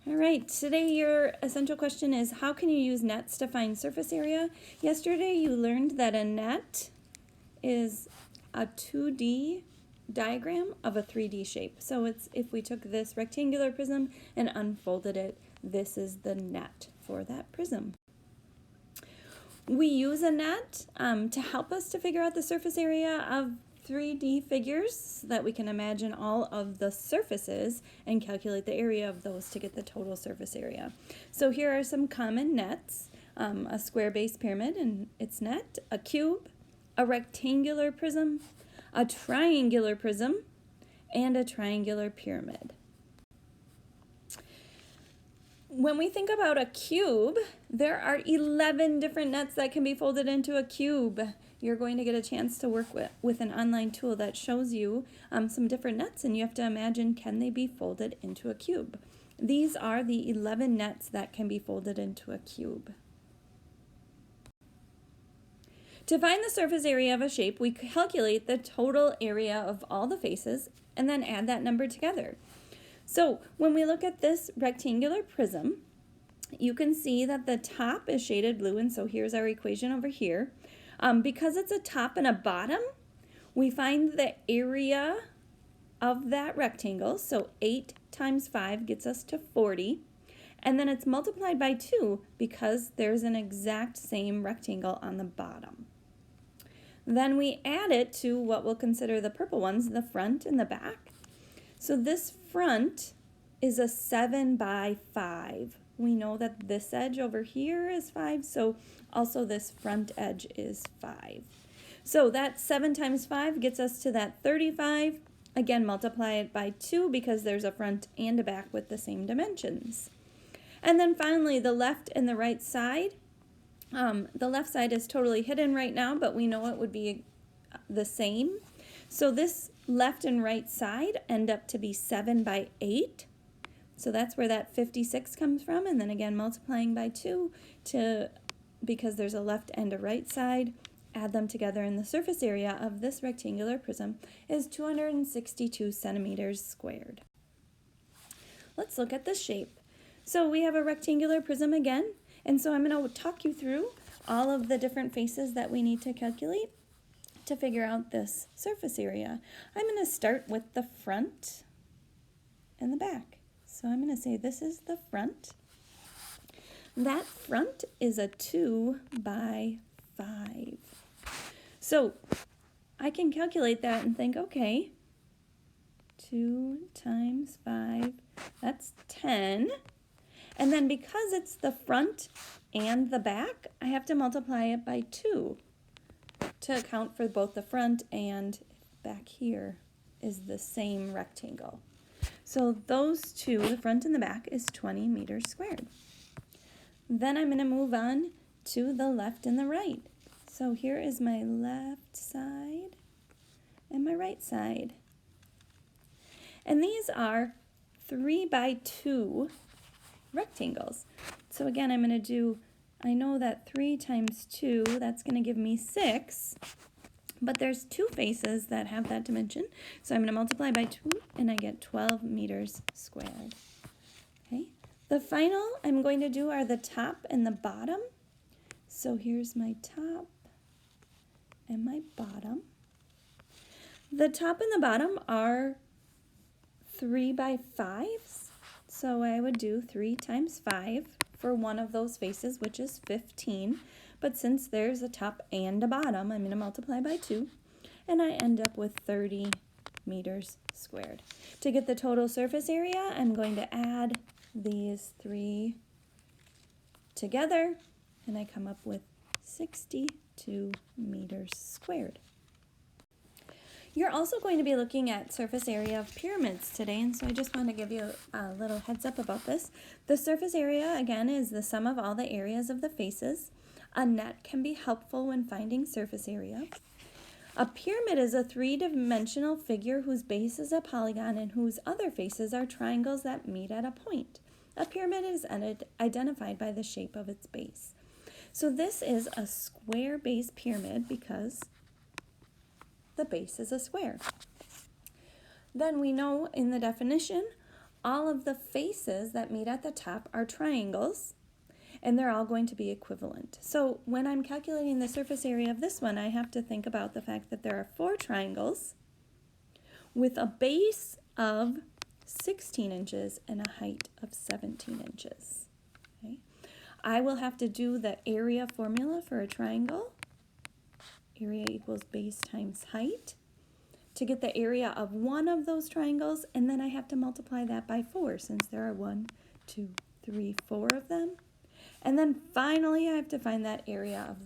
All right, today your essential question is how can you use nets to find surface area? Yesterday you learned that a net is a 2D diagram of a 3D shape. So it's if we took this rectangular prism and unfolded it, this is the net for that prism. We use a net to help us to figure out the surface area of 3D figures so that we can imagine all of the surfaces and calculate the area of those to get the total surface area. So here are some common nets, a square base pyramid and its net, a cube, a rectangular prism, a triangular prism, and a triangular pyramid. When we think about a cube, there are 11 different nets that can be folded into a cube. You're going to get a chance to work with an online tool that shows you some different nets, and you have to imagine, can they be folded into a cube? These are the 11 nets that can be folded into a cube. To find the surface area of a shape, we calculate the total area of all the faces and then add that number together. So when we look at this rectangular prism, you can see that the top is shaded blue, and so here's our equation over here. Because it's a top and a bottom, we find the area of that rectangle, so 8 times 5 gets us to 40, and then it's multiplied by 2 because there's an exact same rectangle on the bottom. Then we add it to what we'll consider the purple ones, the front and the back. So this front is a 7 by 5. We know that this edge over here is 5, so also this front edge is 5. So that 7 times 5 gets us to that 35. Again, multiply it by 2 because there's a front and a back with the same dimensions. And then finally, the left and the right side. The left side is totally hidden right now, but we know it would be the same. So this left and right side end up to be 7 by 8. So that's where that 56 comes from. And then again, multiplying by 2 because there's a left and a right side, add them together, and the surface area of this rectangular prism is 262 centimeters squared. Let's look at the shape. So we have a rectangular prism again, and so I'm going to talk you through all of the different faces that we need to calculate to figure out this surface area. I'm going to start with the front and the back. So I'm going to say this is the front. That front is a 2 by 5. So I can calculate that and think, okay, 2 times 5, that's 10. And then because it's the front and the back, I have to multiply it by 2 to account for both the front and back here is the same rectangle. So those two, the front and the back, is 20 meters squared. Then I'm going to move on to the left and the right. So here is my left side and my right side. And these are 3 by 2 rectangles. So again, I'm going to do, I know that 3 times 2, that's going to give me 6. But there's 2 faces that have that dimension. So I'm going to multiply by 2 and I get 12 meters squared. Okay. The final I'm going to do are the top and the bottom. So here's my top and my bottom. The top and the bottom are 3 by 5s. So I would do 3 times 5 for one of those faces, which is 15. But since there's a top and a bottom, I'm going to multiply by 2, and I end up with 30 meters squared. To get the total surface area, I'm going to add these 3 together, and I come up with 62 meters squared. You're also going to be looking at surface area of pyramids today, and so I just want to give you a little heads up about this. The surface area, again, is the sum of all the areas of the faces. A net can be helpful when finding surface area. A pyramid is a 3-dimensional figure whose base is a polygon and whose other faces are triangles that meet at a point. A pyramid is identified by the shape of its base. So this is a square base pyramid because the base is a square. Then we know in the definition, all of the faces that meet at the top are triangles, and they're all going to be equivalent. So when I'm calculating the surface area of this one, I have to think about the fact that there are 4 triangles with a base of 16 inches and a height of 17 inches. Okay. I will have to do the area formula for a triangle. Area equals base times height to get the area of one of those triangles, and then I have to multiply that by 4 since there are 1, 2, 3, 4 of them. And then finally I have to find that area of